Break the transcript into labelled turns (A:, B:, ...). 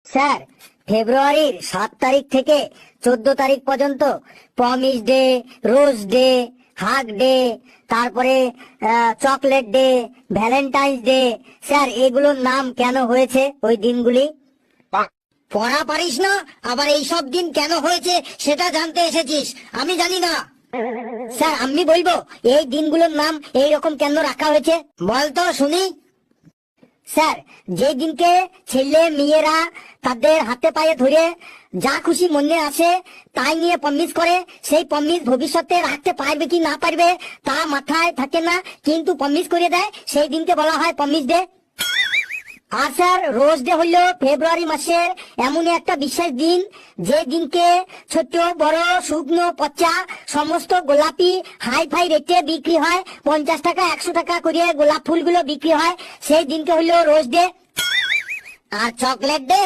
A: Sir, ফেব্রুয়ারির 7 তারিখ থেকে 14 তারিখ পর্যন্ত promise day, rose day, hug day, তারপরে chocolate day, Valentine's day, sir এগুলোর নাম কেন হয়েছে ওই দিনগুলি? পড়া পারিস না, আবার এইসব দিন কেন হয়েছে সেটা জানতে এসেছিস? আমি জানি না। স্যার আমি বলবো এই দিনগুলোর নাম এই রকম কেন রাখা হয়েছে, বল তো শুনি। স্যার, যে দিনকে ছেলে মেয়েরা তাদের হাতে পায়ে ধরে যা খুশি মনে আসে তাই নিয়ে প্রমিস করে, সেই প্রমিস ভবিষ্যতে রাখতে পারবে কি না পারবে তা মাথায় থাকে না, কিন্তু প্রমিস করে দেয়, সেই দিনকে বলা হয় প্রমিস ডে। আর স্যার, রোজ ডে হলো ফেব্রুয়ারি মাসের এমন একটা বিশেষ দিন, যে দিনকে ছোট বড় শুকনো পচা সমস্ত গোলাপি হাই ফাই রেটে বিক্রি হয়, 50 টাকা 100 টাকা করে গোলাপ ফুলগুলো বিক্রি হয়, সেই দিনকে হলো রোজ ডে। আর চকলেট ডে